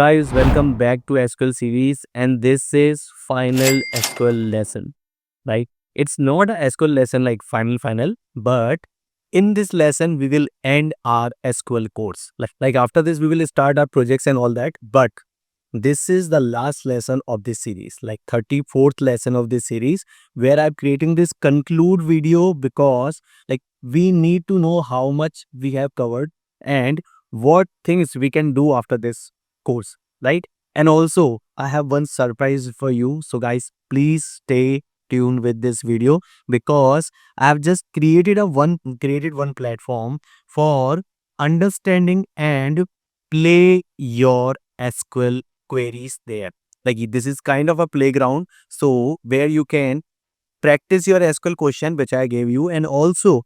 Guys, welcome back to SQL series, and this is final SQL lesson, right? It's not a SQL lesson like final, but in this lesson we will end our SQL course. Like after this we will start our projects and all that, but this is the last lesson of this series, like 34th lesson of this series, where I'm creating this conclude video because like we need to know how much we have covered and what things we can do after this course, right? And also I have one surprise for you. So guys, please stay tuned with this video because I have just created one platform for understanding and play your SQL queries there. Like this is kind of a playground, so where you can practice your SQL question which I gave you, and also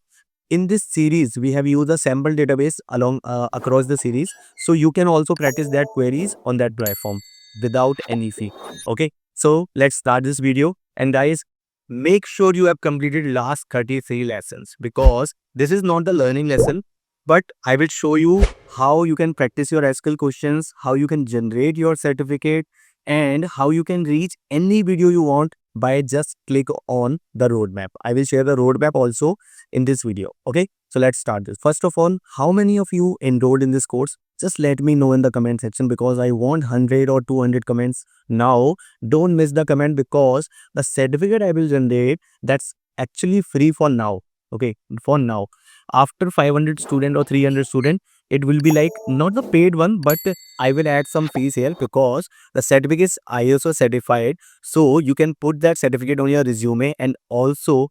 in this series we have used a sample database along across the series, so you can also practice that queries on that platform without any fee. Okay, so let's start this video, and guys, make sure you have completed last 33 lessons because this is not the learning lesson, but I will show you how you can practice your SQL questions, how you can generate your certificate, and how you can reach any video you want by just click on the roadmap. I will share the roadmap also in this video. Okay, so let's start this. First of all, how many of you enrolled in this course? Just let me know in the comment section because I want 100 or 200 comments now. Don't miss the comment because the certificate I will generate, that's actually free for now. Okay, for now. After 500 student or 300 student, it will be like not the paid one, but I will add some fees here because the certificate is ISO certified, so you can put that certificate on your resume. And also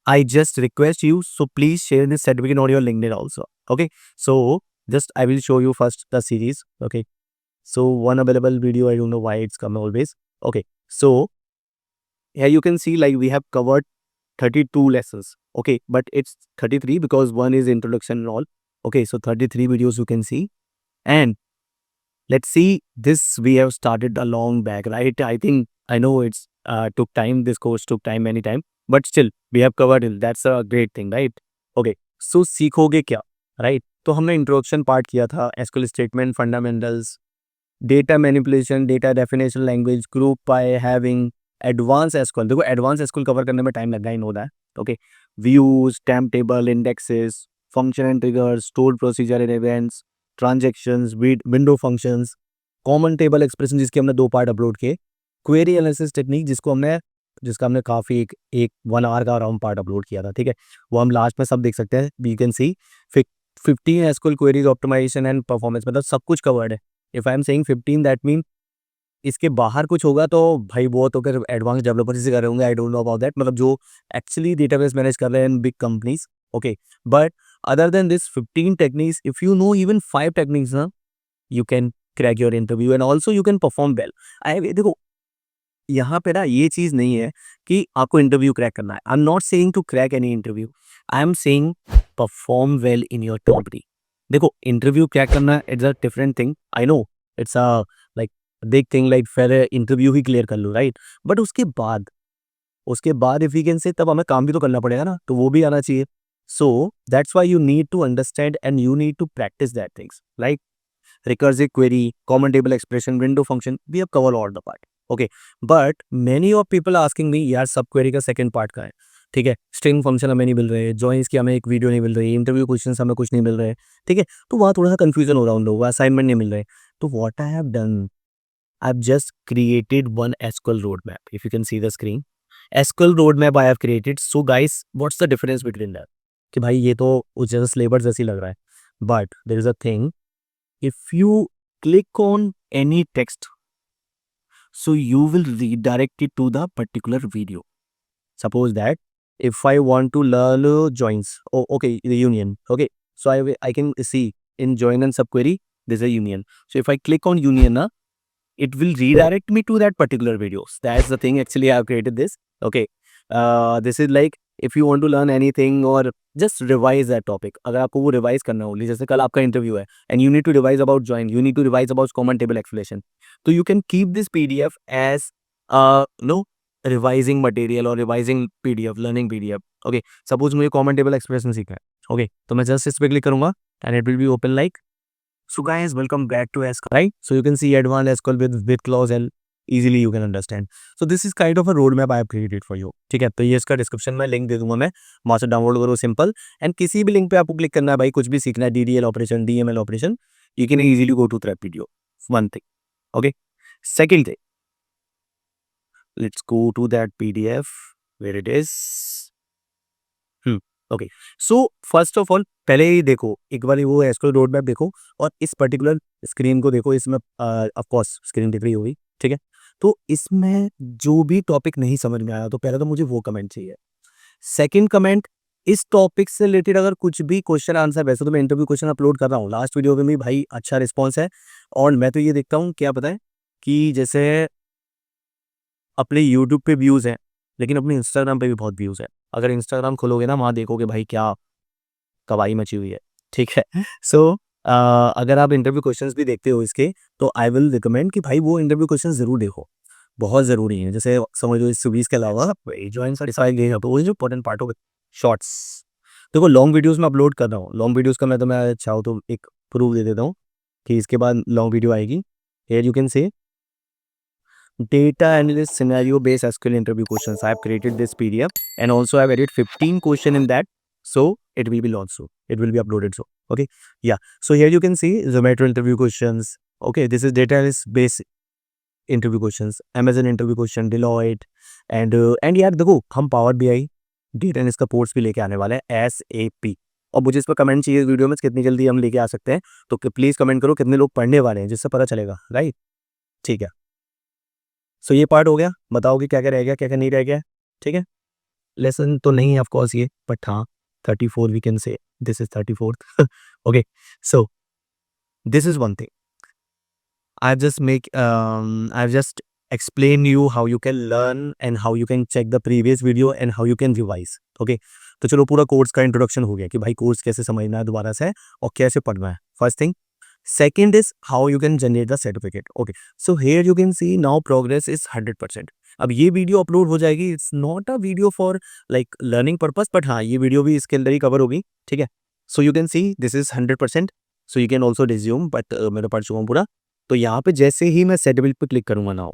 I just request you, so please share this certificate on your LinkedIn also. Okay, so just I will show you first the series. Okay, so one available video, I don't know why it's come always. Okay, so here you can see like we have covered 32 lessons. Okay, but it's 33 because one is introduction and all. Okay, so 33 videos you can see. And let's see, this we have started a long back, right? I think I know it's took time, this course took time, many time, but still we have covered it. That's a great thing, right? Okay, so सीखोगे क्या, right? तो हमने introduction part किया था, SQL statement fundamentals, data manipulation, data definition language, group by having, advance SQL. देखो advance SQL cover करने में time लगा, he know that. Okay, views, time table, indexes, function and triggers, stored procedure and events, transactions, window functions, common table expression जिसके हमने 2 part upload किए, query analysis technique जिसका हमने काफ़ी एक 1 आवर का अराउंड पार्ट अपलोड किया था, ठीक है? वो हम लास्ट में सब देख सकते हैं, you can see 15 SQL queries optimisation and performance, मतलब सब कुछ कवर्ड है। If I am saying 15 that mean इसके बाहर कुछ होगा तो भाई वो तो फिर एडवांस डेवलपर से कर रहे होंगे, I don't know about that, मतलब जो एक्चुअली डेटाबेस मैनेज कर रहे हैं in big companies. Okay, but other than this 15 techniques, if you know even 5 techniques ना, you can crack your interview and also you can perform well. I देखो, यहाँ पे ना ये चीज नहीं है कि आपको इंटरव्यू क्रैक करना है। I am not saying to crack any interview, I am saying perform well in your company. देखो, इंटरव्यू क्रैक करना it's a different thing, I know it's a like big thing, like फिर interview ही clear कर लो, right? But उसके बाद if you can से, तब हमें काम भी तो करना पड़ेगा ना, तो वो भी आना चाहिए। So that's why you need to understand and you need to practise that things, like recursive query, common table expression, window function. We have covered all the part. Okay, but many of people asking me, यार सब query का second part का है, ठीक है? String function हमें नहीं मिल रहे, जॉइंस की हमें एक वीडियो नहीं मिल रही, इंटरव्यू क्वेश्चंस हमें कुछ नहीं मिल रहे, ठीक है? तो वहाँ थोड़ा सा कंफ्यूजन हो रहा है उन लोगों का, असाइनमेंट नहीं मिल रहे। तो what I have done, I have just created one SQL road map. If you can see the screen, SQL road map I have created. So guys, what's the difference between that? कि भाई ये तो उस जैसा syllabus जैसी लग रहा है, but there is a thing, if you click on any text, so you will redirect it to the particular video. Suppose that if I want to learn joins, oh okay, the union, okay, so I can see in join and subquery there's a union. So if I click on union, it will redirect me to that particular videos. That's the thing, actually I have created this. Okay, this is like if you want to learn anything or just revise that topic, अगर आपको वो revise करना हो, जैसे कल आपका interview है and you need to revise about join, you need to revise about common table explanation, तो you can keep this PDF as no revising material और revising PDF, learning PDF. Okay, suppose मुझे common table expression सीखना है, okay, तो मैं just इस पे click करूंगा and it will be open like So guys, welcome back to SQL, right? So you can see advanced SQL with clause and easily you can understand. So this is kind of a roadmap I have created for you. ठीक है, तो ये इसका description में link दे दूंगा मैं, वहां से डाउनलोड करो सिंपल. एंड किसी भी लिंक पे आपको क्लिक करना है भाई, कुछ भी सीखना है, DDL operation, DML operation, you can easily go to that video. One thing, okay. Second thing, let's go to that PDF where it is. Okay. So first of all पहले ही देखो एक बार वो एसक्यूएल रोड मैप देखो और इस particular screen को देखो. इसमें ऑफ कोर्स स्क्रीन दिख रही होगी, ठीक है. तो इसमें जो भी टॉपिक नहीं समझ में आया तो पहले तो मुझे वो कमेंट चाहिए. सेकंड कमेंट, इस टॉपिक से रिलेटेड अगर कुछ भी क्वेश्चन आंसर, वैसे तो मैं इंटरव्यू क्वेश्चन अपलोड कर रहा हूँ, लास्ट वीडियो में भी भाई अच्छा रिस्पॉन्स है. और मैं तो ये देखता हूँ, क्या पता है कि जैसे अपने यूट्यूब पे व्यूज़ हैं लेकिन अपने इंस्टाग्राम पे भी बहुत व्यूज़ है. अगर इंस्टाग्राम खोलोगे ना, वहाँ देखोगे भाई क्या तबाही मची हुई है, ठीक है. सो अगर आप इंटरव्यू क्वेश्चंस भी देखते हो इसके, तो आई विल रिकमेंड कि भाई वो इंटरव्यू क्वेश्चंस ज़रूर देखो, बहुत ज़रूरी है. जैसे समझ लो इस सीरीज़ के अलावा जॉइन सर्टिफाइड नहीं है, तो वो जो इंपॉर्टेंट पार्ट हो शॉर्ट्स. देखो लॉन्ग वीडियोज़ में अपलोड कर रहा हूँ, लॉन्ग वीडियोज़ का मैं चाहूँ तो एक प्रूफ दे देता हूँ कि इसके बाद लॉन्ग वीडियो आएगी. हियर यू कैन से data analyst scenario based SQL interview questions. I have created this PDF and also I have added 15 question in that. So it will be launched soon. It will be uploaded soon. Okay. Yeah. So here you can see Zomato interview questions. Okay. This is data analyst based interview questions. Amazon interview question, Deloitte and यार देखो हम Power BI data analyst का course भी लेके आने वाले हैं SAP. और मुझे इस पर कमेंट चाहिए इस वीडियो में कितनी जल्दी हम लेके आ सकते हैं. तो प्लीज कमेंट करो कितने लोग पढ़ने वाले हैं, जिससे पता चलेगा, राइट. ठीक है. सो ये पार्ट हो गया. बताओ कि क्या क्या रह गया, क्या क्या नहीं रह गया. ठीक है. लेसन तो नहीं है ऑफ कोर्स ये, बट हाँ 34 we can say this is 34th. Okay. So this is one thing I've just explain you how you can learn and how you can check the previous video and how you can revise. Okay. तो चलो पूरा course का introduction हो गया कि भाई course कैसे समझना है दोबारा से और कैसे पढ़ना है. First thing. Second is how you can generate the certificate. Okay. So here you can see now progress is 100%. अब ये वीडियो अपलोड हो जाएगी. It's not a video for like learning purpose, but हाँ ये वीडियो भी इसके अंदर ही cover होगी. ठीक है. सो you can see this is 100%. So you can also resume, but मैं पढ़ चुका हूँ पूरा. तो यहाँ पे जैसे ही मैं सर्टिफिकेट पे क्लिक करूंगा ना,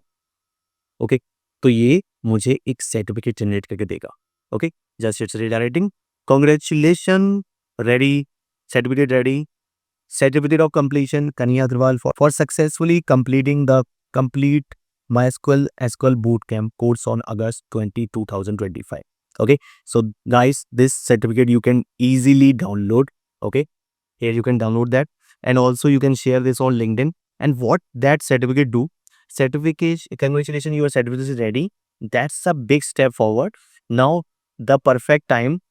ओके, तो ये मुझे एक सर्टिफिकेट जनरेट करके देगा. Okay. Just it's redirecting. Congratulation, ready, certificate ready. Certificate of completion, Kanya Agrawal for successfully completing the complete MySQL SQL Bootcamp course on August 20, 2025. Okay, so guys, this certificate you can easily download. Okay, here you can download that, and also you can share this on LinkedIn. And what that certificate do? Certificate, congratulations, your certificate is ready. That's a big step forward. Now the perfect time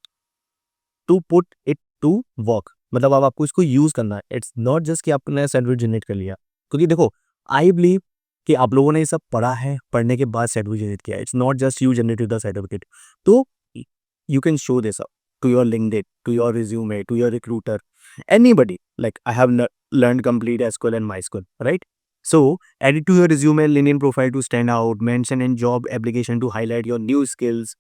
to put it to work. मतलब अब आपको इसको use करना है. It's not just कि आपने certificate generate कर लिया, क्योंकि देखो आई बिलीव कि आप लोगों ने ये सब पढ़ा है, पढ़ने के बाद सर्टिफिकेट जनरेट किया. It's not just you generated the certificate. तो you can show this up to your LinkedIn, to your resume, to your recruiter, anybody. Like I have learned complete SQL and MySQL, right? So add it to your resume, LinkedIn profile to stand out. Mention in job application to highlight your new skills.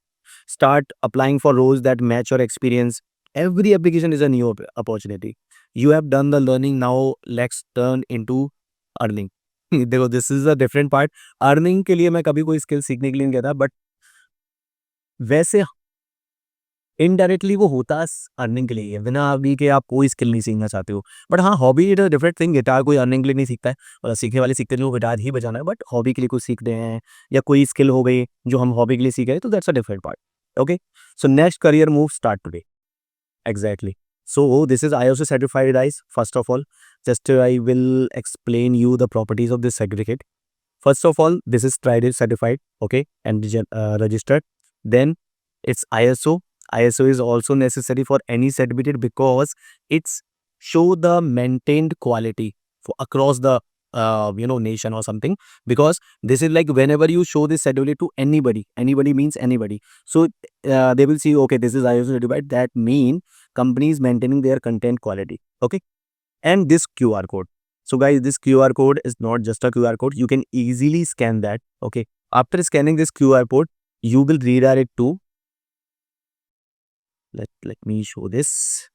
Start applying for roles that match your experience. Every application is a new opportunity. You have done the learning, now let's turn into earning. देखो this is a different part. Earning के लिए मैं कभी कोई skill सीखने के लिए नहीं कहता, बट वैसे इनडायरेक्टली वो होता अर्निंग के लिए ही है, बिना अभी के आप कोई स्किल नहीं सीखना चाहते हो. बट हाँ hobby is a different thing. Guitar कोई अर्निंग के लिए नहीं सीखता है, और सीखने वाले सीखते हैं वो गिटार ही बजाना है, बट हॉबी के लिए कुछ सीख रहे हैं, या कोई स्किल हो गई जो हम हॉबी के लिए सीख रहे हैं, तो that's a different part. Okay. So next career move start today. Exactly. So this is ISO certified, guys. First of all, just I will explain you the properties of this certificate. First of all, this is TRIDET certified, okay, and registered. Then it's ISO. ISO is also necessary for any certificate because it's show the maintained quality for across the nation or something. Because this is like whenever you show this certificate to anybody, anybody means anybody. So they will see, okay, this is ISO certified. That mean companies maintaining their content quality. Okay, and this QR code. So guys, this QR code is not just a QR code. You can easily scan that. Okay. After scanning this QR code, you will redirect to, let me show this.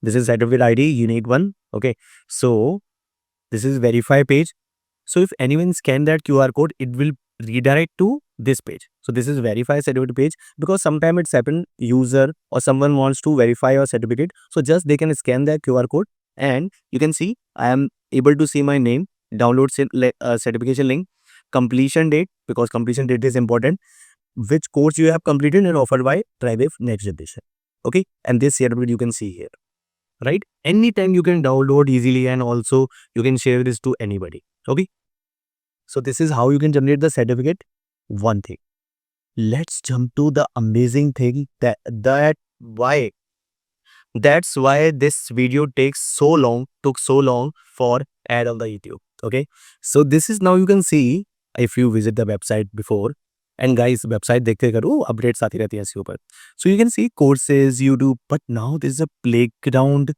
This is certificate ID. You need one. Okay, so this is verify page. So if anyone scan that QR code, it will redirect to this page. So this is verify certificate page, because sometimes it's happened user or someone wants to verify your certificate. So just they can scan that QR code, and you can see I am able to see my name, download certification link, completion date, because completion date is important, which course you have completed and offered by TriWave Next Generation. Okay, and this certificate you can see here, right? Anytime you can download easily, and also you can share this to anybody. Okay, so this is how you can generate the certificate. One thing. Let's jump to the amazing thing that's why this video took so long for add on the YouTube. Okay, so this is now you can see if you visit the website before, and guys website देखते करो updates आती रहती हैं इसके ऊपर. So you can see courses YouTube, but now there is a playground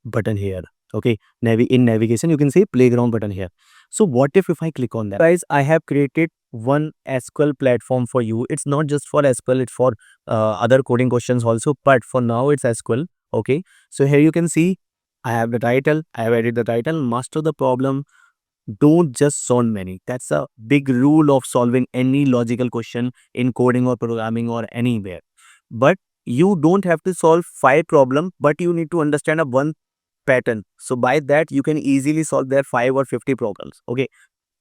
button here. Okay, in navigation you can see playground button here. So what if I click on that? Guys, I have created one SQL platform for you. It's not just for SQL, it's for other coding questions also, but for now it's SQL. Okay, so here you can see I have the title, I have added the title, master the problem. Don't just solve many. That's a big rule of solving any logical question in coding or programming or anywhere. But you don't have to solve 5 problems, but you need to understand a one pattern. So by that you can easily solve their 5 or 50 problems. Okay,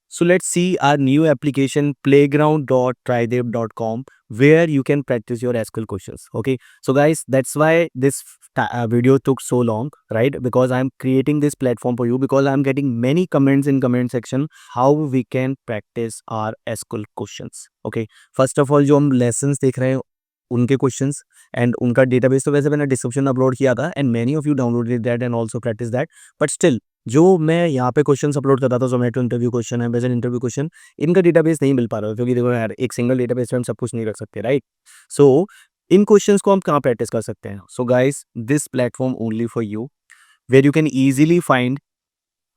so let's see our new application playground.tridave.com, where you can practice your SQL questions. Okay, so guys, that's why this video took so long, right? Because I'm creating this platform for you, because I'm getting many comments in comment section how we can practice our SQL questions. Okay, first of all जो हम lessons देख रहे हैं उनके questions and उनका database तो वैसे मैंने डिस्क्रिप्शन अपलोड किया था, and many of you downloaded that and also practice that. But still जो मैं यहाँ पे क्वेश्चंस अपलोड करता था, जोमेटो इंटरव्यू क्वेश्चन है, बेजन इंटरव्यू क्वेश्चन, इनका डेटाबेस नहीं मिल पा रहा था, क्योंकि देखो यार एक सिंगल डेटाबेस में हम सब कुछ नहीं रख सकते, राइट? सो इन क्वेश्चंस को हम कहाँ प्रैक्टिस कर सकते हैं? So guys, this platform only for you, where you can easily find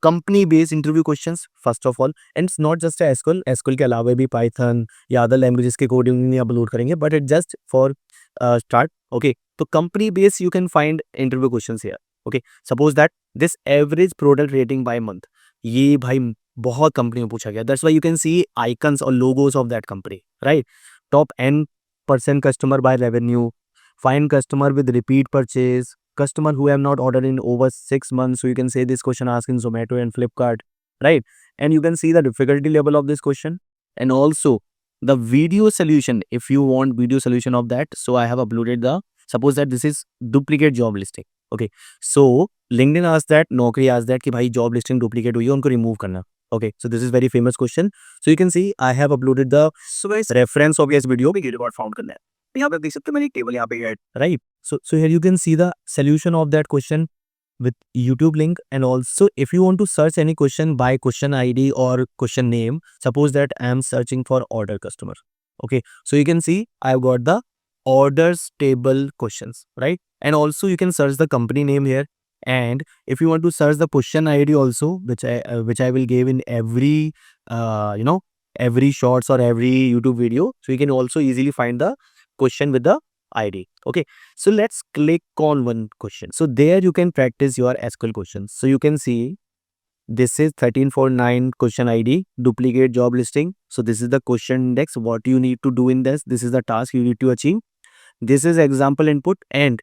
company based interview questions first of all. And it's not just SQL के अलावा भी पाइथन या अदर लैंग्वेजेस के कोडिंग नहीं अपलोड करेंगे, but it just for start. Okay, तो company based you can find interview questions here. Okay, suppose that this average product rating by month, ये भाई बहुत कंपनी में पूछा गया. That's why you can see icons और logos of that company, right? Top N% customer by revenue, find customer with repeat purchase, customer who have not ordered in over 6 months. So you can say this question asked in Zomato and Flipkart, right? And you can see the difficulty level of this question, and also the video solution. If you want video solution of that, so I have uploaded the, suppose that this is duplicate job listing. Okay, so LinkedIn asked that, Naukri asked that कि भाई job listing duplicate हुई है, उनको remove करना. Okay, so this is very famous question. So you can see I have uploaded the reference of this video कि गिरबॉट found करना है. यहाँ पे देख सकते हो मैंने एक टेबल यहाँ पे add, right? So here you can see the solution of that question with YouTube link. And also if you want to search any question by question ID or question name, suppose that I am searching for order customer. Okay, so you can see I've got the orders table questions, right? And also you can search the company name here. And if you want to search the question ID also, which I will give in every every shorts or every YouTube video, so you can also easily find the question with the ID. Okay, so let's click on one question. So there you can practice your SQL questions. So you can see this is 1349 question ID, duplicate job listing. So this is the question index. What you need to do in this is the task you need to achieve. This is example input. And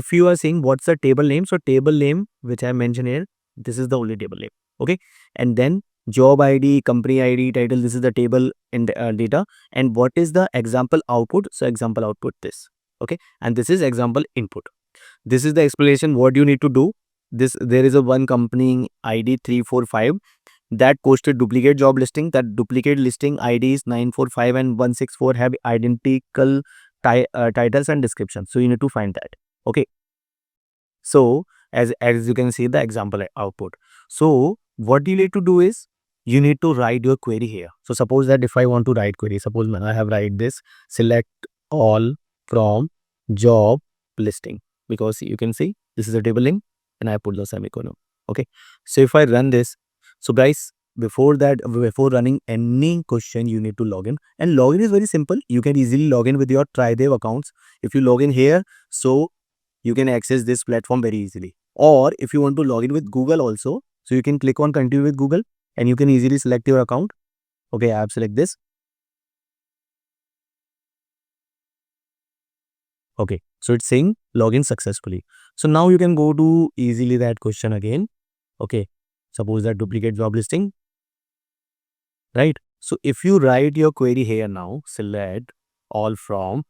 if you are saying what's the table name, so table name which I mentioned here, this is the only table name. Okay, and then job ID, company ID, title, this is the table in the data. And what is the example output? So example output this. Okay, and this is example input. This is the explanation what you need to do. There is a one company ID 345 that posted duplicate job listing. That duplicate listing IDs 945 and 164 have identical titles and descriptions. So you need to find that. Okay, so as you can see the example output. So what you need to do is you need to write your query here. So suppose that if I want to write query, suppose I have write this, select all from job listing, because you can see this is a table link and I put the semicolon. Okay, so if I run this, so guys, before running any question, you need to log in. And login is very simple. You can easily log in with your TriDev accounts. If you log in here, so you can access this platform very easily. Or if you want to log in with Google also, so you can click on continue with Google and you can easily select your account. Okay, I have select this. Okay, so it's saying login successfully. So now you can go to easily that question again. Okay, suppose that duplicate job listing, right? So if you write your query here now, select all from.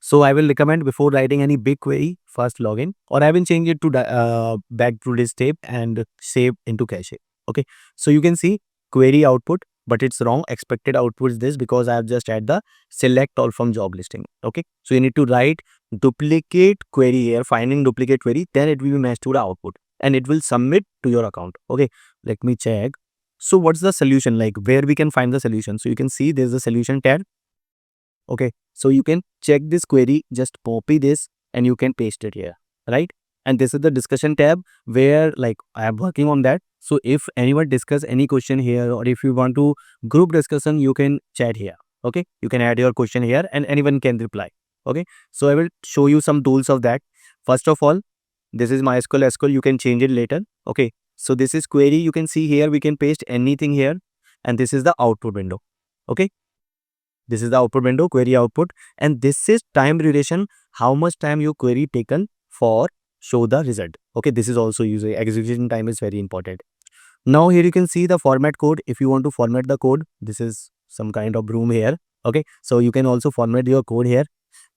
So I will recommend before writing any big query, first login, or I will change it to back to this tab and save into cache. Okay, so you can see query output, but it's wrong. Expected output is this because I have just add the select all from job listing. Okay, so you need to write duplicate query here, finding duplicate query, then it will be matched to the output and it will submit to your account. Okay, let me check. So what's the solution, like where we can find the solution? So you can see there's a solution tab. Okay, so you can check this query, just copy this and you can paste it here, right? And this is the discussion tab where like I am working on that. So if anyone discuss any question here or if you want to group discussion, you can chat here. Okay, you can add your question here and anyone can reply. Okay, so I will show you some tools of that. First of all, this is MySQL SQL, you can change it later. Okay, so this is query, you can see here we can paste anything here and this is the output window. Okay, this is the output window, query output, and this is time duration, how much time your query taken for show the result. Okay, this is also user execution time is very important. Now here you can see the format code. If you want to format the code, this is some kind of room here. Okay, so you can also format your code here.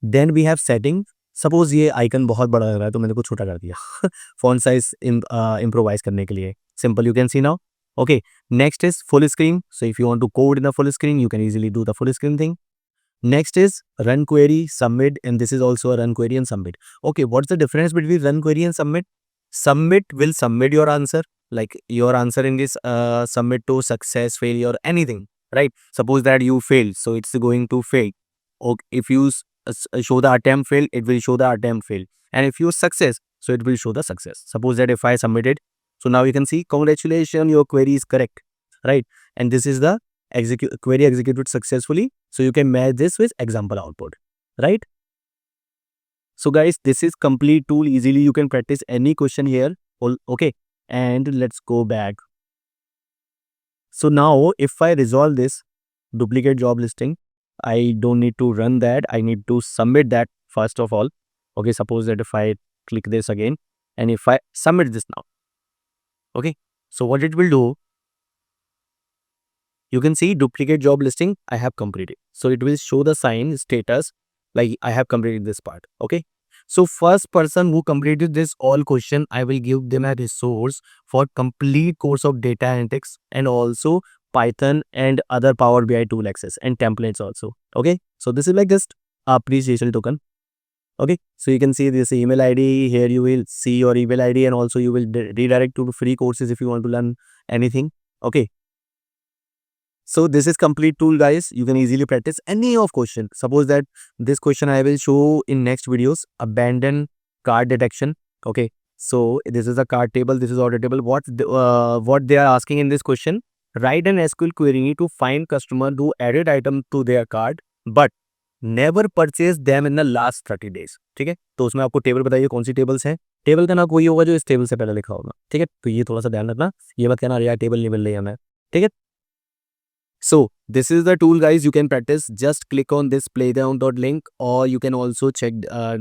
Then we have setting. Suppose ये icon बहुत बड़ा लग रहा है तो मैंने को छोटा कर दिया font size improvise करने के लिए. Simple, you can see now. Okay, next is full screen. So if you want to code in the full screen, you can easily do the full screen thing. Next is run query, submit, and this is also a run query and submit. Okay, what's the difference between run query and submit? Submit will submit your answer, like your answer in this submit to success, failure, anything, right? Suppose that you failed, so it's going to fail. Okay, if you show the attempt failed, it will show the attempt failed. And if you success, so it will show the success. Suppose that if I submitted, so now you can see, congratulations, your query is correct, right? And this is the query executed successfully. So you can match this with example output, right? So guys, this is complete tool. Easily you can practice any question here. Okay, and let's go back. So now if I resolve this duplicate job listing, I don't need to run that. I need to submit that first of all. Okay, suppose that if I click this again and if I submit this now, okay, so what it will do, you can see duplicate job listing I have completed. So it will show the sign status like I have completed this part. Okay, so first person who completed this all question, I will give them a resource for complete course of data analytics and also Python and other Power BI tool access and templates also. Okay, so this is like just appreciation token. Okay, so you can see this email ID here. You will see your email ID and also you will redirect to free courses if you want to learn anything. Okay, so this is complete tool guys. You can easily practice any of question. Suppose that this question I will show in next videos, abandon card detection. Okay, so this is a card table, this is order table. What they are asking in this question, write an SQL query to find customer who added item to their card but never purchased them in the last 30 days. ठीक है, तो उसमें आपको table बताइए कौन सी tables हैं. Table का नाम कोई होगा जो इस टेबल से पहले लिखा होगा. ठीक है, तो ये थोड़ा सा ध्यान रखना. ये मत कहना यार टेबल नहीं मिल रही है हमें. ठीक है. So this is the tool guys, you can practice. Just click on this playground.link or you can also check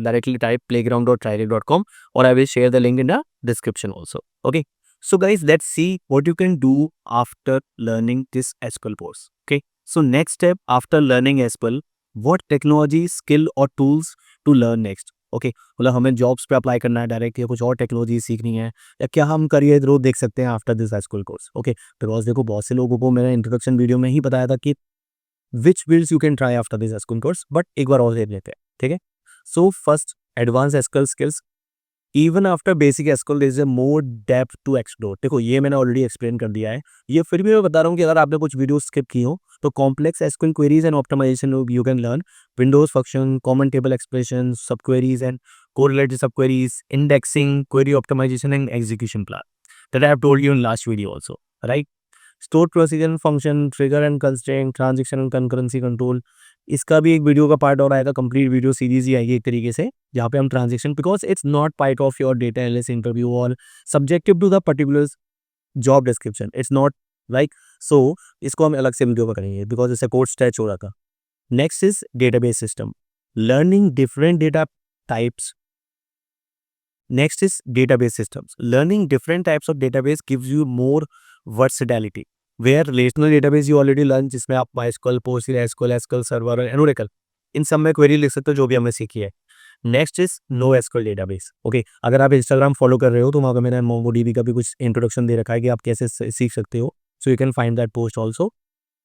directly type playground.tridict.com or I will share the link in the description also. Okay. So guys, let's see what you can do after learning this SQL course. Okay. So next step after learning SQL, what technology, skill or tools to learn next. Okay मतलब हमें jobs पे apply करना है direct या कुछ और technology सीखनी है या क्या हम करियर ग्रोथ देख सकते हैं after this school course. Okay, because देखो बहुत से लोगों को मैंने इंट्रोडक्शन वीडियो में ही बताया था कि which fields you can try after this school course, but एक बार और देख लेते हैं. ठीक है, so first advance SQL skills. Even after basic SQL there is a more depth to explore. देखो ये मैंने ऑलरेडी एक्सप्लेन कर दिया है, ये फिर भी मैं बता रहा हूँ कि अगर आपने कुछ वीडियो स्किप की हो तो complex SQL queries and optimization you can learn. Windows function, common table expression, sub queries and correlated subqueries, indexing, query optimization, and execution plan that I have told you in last video also, right? Stored procedure and function, trigger and constraint, transaction and concurrency control, इसका भी एक video का part और आएगा, complete video series ही आएगी एक तरीके से, जहाँ पे हम transaction, because it's not part of your data analyst interview और subjective to the particular job description, it's not like so. इसको हम अलग से वीडियो पर करेंगे बिकॉज इससे कोड स्ट्रेच हो रहा था। Next is database system, learning different data types. Next is database systems. Learning different types of database gives you more versatility. Where relational database you already learn, जिसमें आप MySQL, PostgreSQL, SQL Server और Oracle, इन सब में query लिख सकते हो जो भी हमने सीखी है। Next is no SQL database. Okay, अगर आप इंस्टाग्राम फॉलो कर रहे हो तो वहाँ का मैंने मोंगोडीबी का भी कुछ इंट्रोडक्शन दे रखा है कि आप कैसे सीख सकते हो, so you can find that post also.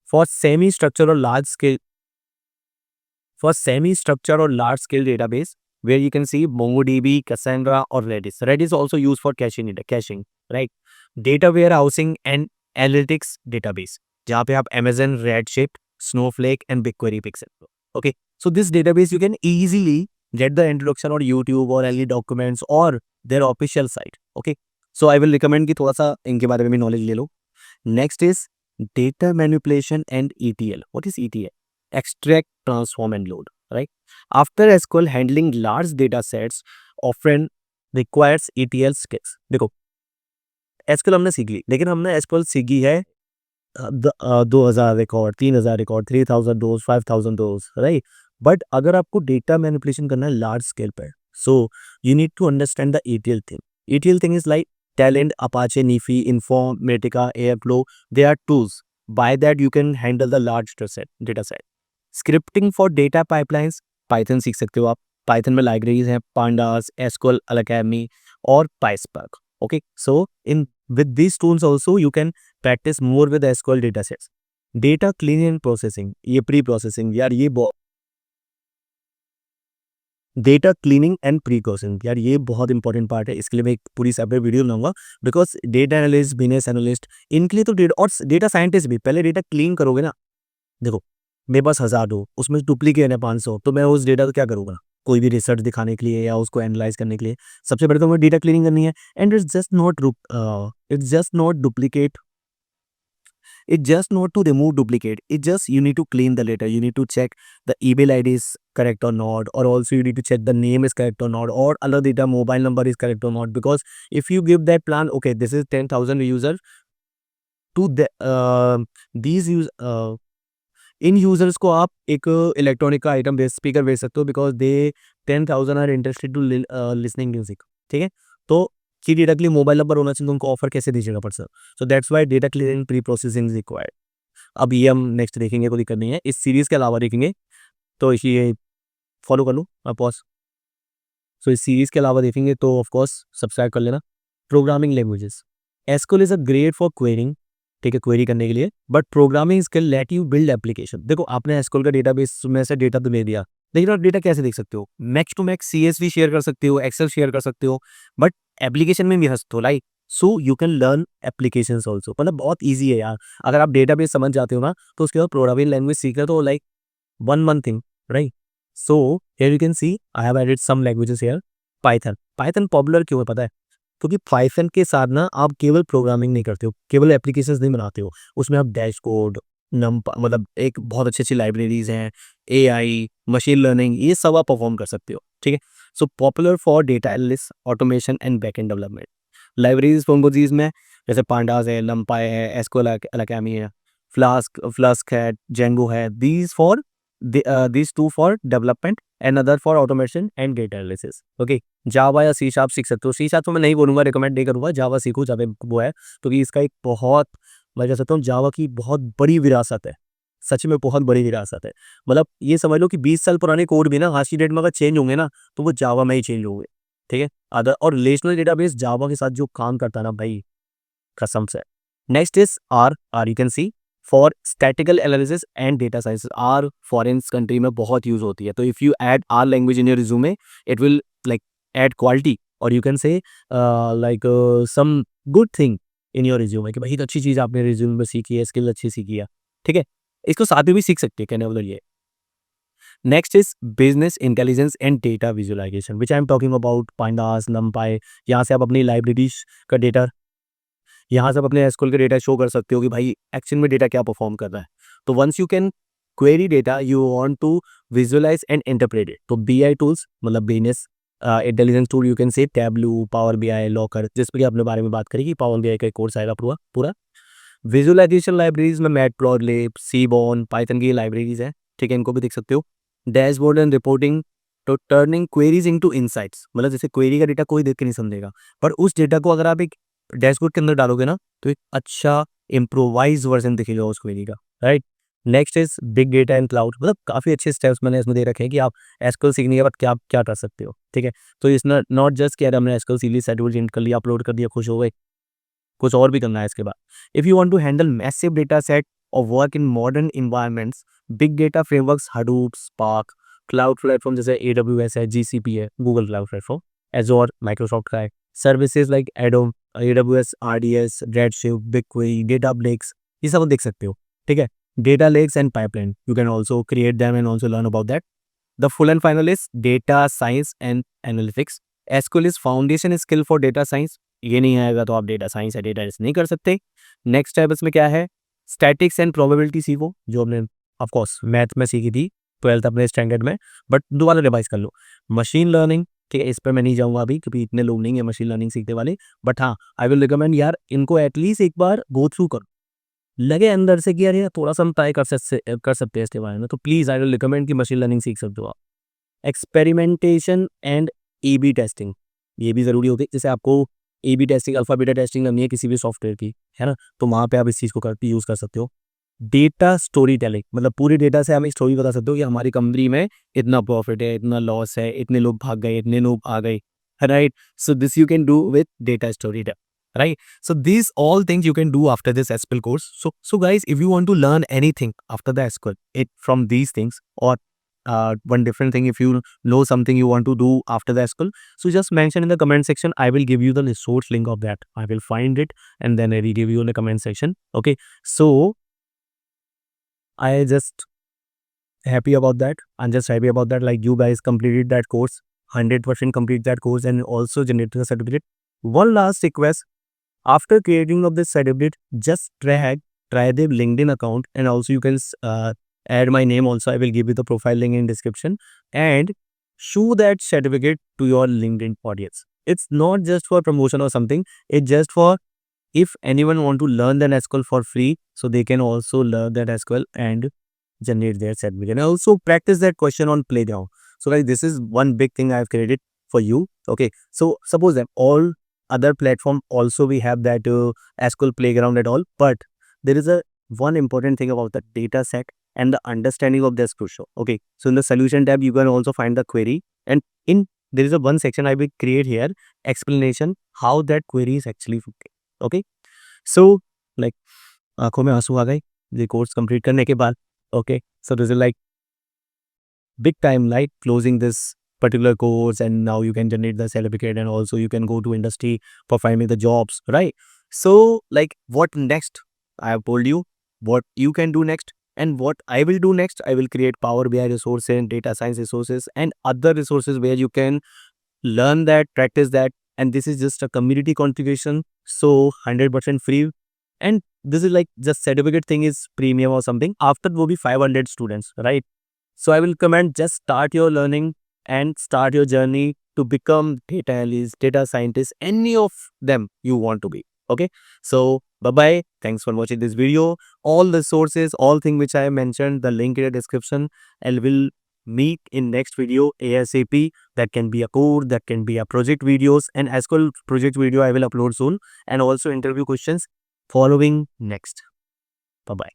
For semi structure और large scale for semi-structured or large-scale database, where you can see MongoDB, Cassandra, or Redis. Redis also used for caching, right? Data warehousing and analytics database, जहाँ पे आप Amazon, Redshift, Snowflake, and BigQuery pick सकते हो. Okay, so this database you can easily get the introduction on YouTube or any documents or their official site. Okay, so I will recommend कि थोड़ा सा इनके बारे में भी knowledge ले लो. Next is data manipulation and ETL. What is ETL? Extract, transform, and load. Right? After SQL, handling large data sets often requires ETL skills. देखो, SQL हमने सीख ली, लेकिन हमने SQL सीखी है 2000 रिकॉर्ड, 3000 रिकॉर्ड, 3000 डोज, 5000 डोज, राइट? बट अगर आपको डेटा मैनिपुलेशन करना है लार्ज स्केल पर, so you need to understand the ETL thing. ETL thing is like Talent, Apache, Nifi, Informatica, Airflow. They are tools. By that, you can handle the large data set. Scripting for data pipelines, Python सीख सकते हो आप. Python में libraries हैं pandas, SQL academy और PySpark. Okay, so in with these tools also you can practice more with SQL data sets. Data cleaning and processing, ये pre processing यार, ये data cleaning and pre processing यार, ये बहुत important part है. इसके लिए मैं एक पूरी सेपरेट वीडियो बनाऊंगा, because data analyst, business analyst, इनके लिए तो डेटा, और डेटा साइंटिस्ट भी, पहले डेटा क्लीन करोगे ना. देखो, मेरे पास 1000 हो, उसमें डुप्लीकेट है 500, तो मैं उस डेटा को क्या करूँगा, कोई भी रिसर्च दिखाने के लिए या उसको एनालाइज करने के लिए सबसे पहले तो मुझे डेटा क्लीनिंग करनी है. And it's just not duplicate, it's just not to remove duplicate, it's just you need to clean the data, you need to check the email ID is correct or not, or also you need to check the name is correct or not, or other data mobile number is correct or not. Because if you give that plan, okay, this is 10,000 users to these use in users को आप एक electronic का item base speaker बेच सकते हो, because they 10,000 are interested to listening music. ठीक है, तो की डेटा के लिए मोबाइल नंबर होना चाहिए, तो उनको ऑफर कैसे दीजिएगा person. So that's why data clearing pre processing is required. अब ये हम नेक्स्ट देखेंगे, कोई दिक्कत नहीं है, इस सीरीज के अलावा देखेंगे, तो ये फॉलो कर लो आप पॉज. सो इस सीरीज के अलावा देखेंगे तो ऑफकोर्स सब्सक्राइब कर लेना. Programming languages, SQL is a great for quarrying, ठीक है, क्वेरी करने के लिए, but programming skill let you build application. देखो, आपने एसक्यूएल का डेटाबेस में से डेटा तो ले दिया, लेकिन आप डेटा कैसे देख सकते हो? Max to max CSV share कर सकते हो, एक्सेल शेयर कर सकते हो, बट एप्लीकेशन में भी हंस तो like, so you can learn applications also. मतलब बहुत ईजी है यार, अगर आप डेटाबेस समझ जाते हो ना, तो उसके बाद प्रोग्रामिंग लैंग्वेज सीख रहे, तो like 1 month thing, right? So here you can see I have added some languages here. Python popular क्यों है पता है? क्योंकि पाइथन के साथ ना आप केवल प्रोग्रामिंग नहीं करते हो, केवल एप्लीकेशंस नहीं बनाते हो, उसमें आप डैशबोर्ड, मतलब एक बहुत अच्छी अच्छी लाइब्रेरीज हैं, AI, मशीन लर्निंग, ये सब आप परफॉर्म कर सकते हो. ठीक है, so popular for data analyst, automation and backend development. Libraries कौन में, जैसे पांडास है, लंपाई है, एसक्यूएल अकेडमी है, फ्लास्क है, जेंगो है. these two for development and other for automation and data analysis. Okay, Java या सी शार्प सीख सकते हो. सी शार्प तो मैं नहीं बोलूँगा, रिकमेंड नहीं करूँगा. जावा सीखो, जावा वो है, क्योंकि इसका एक बहुत, मैं कह सकता हूँ जावा की बहुत बड़ी विरासत है, सच में बहुत बड़ी विरासत है. मतलब ये समझ लो कि 20 साल पुराने कोड भी ना आज की डेट में अगर चेंज होंगे ना, तो वो जावा में ही चेंज होंगे. ठीक है, अदर और रिलेशनल डेटाबेस जावा के साथ जो काम करता है ना भाई, कसम से. Next is R you can see for statistical analysis and data science. R foreign country में बहुत यूज होती है, तो if you add R language in your resume, it will like add quality, और you can say like some good thing in your resume, कि भाई अच्छी चीज़ आपने रिज्यूमे में सीखी है, स्किल अच्छी सीखी है. ठीक है, इसको साथ में भी सीख सकते हैं, कहने वाला ये. Next is business intelligence and data visualisation, which I am talking about pandas, NumPy. यहाँ से आप अपनी लाइब्रेरीज का डेटा, यहाँ से आप अपने एसक्यूएल के डेटा शो कर सकते हो कि भाई एक्शन में डेटा क्या परफॉर्म कर रहा है. तो once you can query data you want to visualize and interpret it. तो BI tools मतलब business intelligence tool you can से टैबलू, पावर BI, लॉकर, जिस पर आपने बारे में बात करी कि पावर BI का कोर्स आएगा पूरा पूरा। विजुअलाइजेशन लाइब्रेरीज में मैटप्लॉटलिब, सीबॉन, पाइथन की लाइब्रेरीज हैं, ठीक है, इनको भी देख सकते हो। डैशबोर्ड एंड रिपोर्टिंग तो टर्निंग क्वेरीज इनटू इनसाइट्स, मतलब जैसे क्वेरी का डेटा कोई देख के नहीं समझेगा, पर उस डेटा को अगर आप एक डैशबोर्ड के अंदर डालोगे ना तो एक अच्छा इम्प्रोवाइज वर्जन दिखेगा उस क्वेरी का, right. Next is big data and cloud, मतलब काफी अच्छे स्टेप्स मैंने इसमें दे रखे हैं कि आप एसक्यूएल सीखने के बाद क्या क्या कर सकते हो, ठीक है। तो इस नॉट जस्ट कि यार हमने एसक्यूएल सीख ली, शेड्यूल चेंज कर लिया, अपलोड कर दिया, खुश हो गए, कुछ और भी करना है इसके बाद। If you want to handle massive data set और work in modern environments, big data frameworks Hadoop, Spark, cloud platform जैसे AWS है, GCP है, Google cloud platform, Azure Microsoft का है, services like AWS RDS, Redshift, BigQuery, Databricks, ये सब देख सकते हो, ठीक है। Data lakes and pipeline, you can also create them and also learn about that. The full and final is data science and analytics. SQL is foundation skill for data science. ये नहीं आएगा तो आप डेटा साइंस या data analysis नहीं कर सकते। Next step इसमें क्या है, स्टैटिक्स एंड प्रोबेबिलिटी सीखो, जो हमने ऑफकोर्स मैथ में सीखी थी 12th अपने स्टैंडर्ड में, बट दोबारा रिवाइज कर लो। मशीन लर्निंग, ठीक है, इस पर मैं नहीं जाऊंगा अभी क्योंकि इतने लोग नहीं है मशीन लर्निंग सीखने वाले, बट हाँ आई विल रिकमेंड यार इनको एटलीस्ट एक बार गो थ्रू करो, लगे अंदर से कि यार ये थोड़ा सा हम ट्राई कर सकते हैं इसके बारे में, तो प्लीज आई विल रिकमेंड कि मशीन लर्निंग सीख सकते हो आप। एक्सपेरिमेंटेशन एंड A/B टेस्टिंग, ये भी ज़रूरी होती है, जैसे आपको A/B testing, alpha beta testing करनी है किसी भी सॉफ्टवेयर की, है ना, तो वहाँ पे आप इस चीज़ को यूज़ कर सकते हो। डेटा स्टोरी टेलिंग, मतलब पूरी डेटा से हम एक स्टोरी बता सकते हो कि हमारी कंपनी में इतना प्रॉफिट है, इतना लॉस है, इतने लोग भाग गए, इतने लोग आ गए, right. So this you can do with data story, right? So these all things you can do after this SQL course. So guys, if you want to learn anything after the SQL, it from these things, or one different thing, if you know something you want to do after the SQL, so just mention in the comment section. I will give you the resource link of that. I will find it and then I will give you in the comment section. Okay. So I just happy about that. I'm just happy about that. Like you guys completed that course, 100% complete that course and also generated a certificate. One last request. After creating of this certificate, just try the LinkedIn account, and also you can add my name also. I will give you the profile link in description, and show that certificate to your LinkedIn audience. It's not just for promotion or something. It's just for if anyone want to learn that SQL for free, so they can also learn that SQL and generate their certificate. And also practice that question on Playground. So guys, this is one big thing I've created for you. Okay, so suppose that all other platform also we have that SQL Playground at all, but there is a one important thing about the data set and the understanding of this crucial. Okay, so in the solution tab you can also find the query, and in there is a one section I will create here, explanation how that query is actually working. Okay, so like आंखों में आंसू आ गए ये course complete करने के बाद। Okay, so this is like big time, like closing this particular course, and now you can generate the certificate and also you can go to industry for finding the jobs, right? So like what next, I have told you what you can do next, and what I will do next, I will create Power BI resources and data science resources and other resources where you can learn that, practice that, and this is just a community contribution, so 100% free. And this is like just certificate thing is premium or something, after will be 500 students, right? So I will comment, just start your learning and start your journey to become data analyst, data scientist, any of them you want to be. Okay, so bye bye, thanks for watching this video. All the sources, all things which I mentioned, the link in the description, and we'll meet in next video ASAP. That can be a code, that can be a project videos, and SQL project video I will upload soon, and also interview questions following next. Bye bye.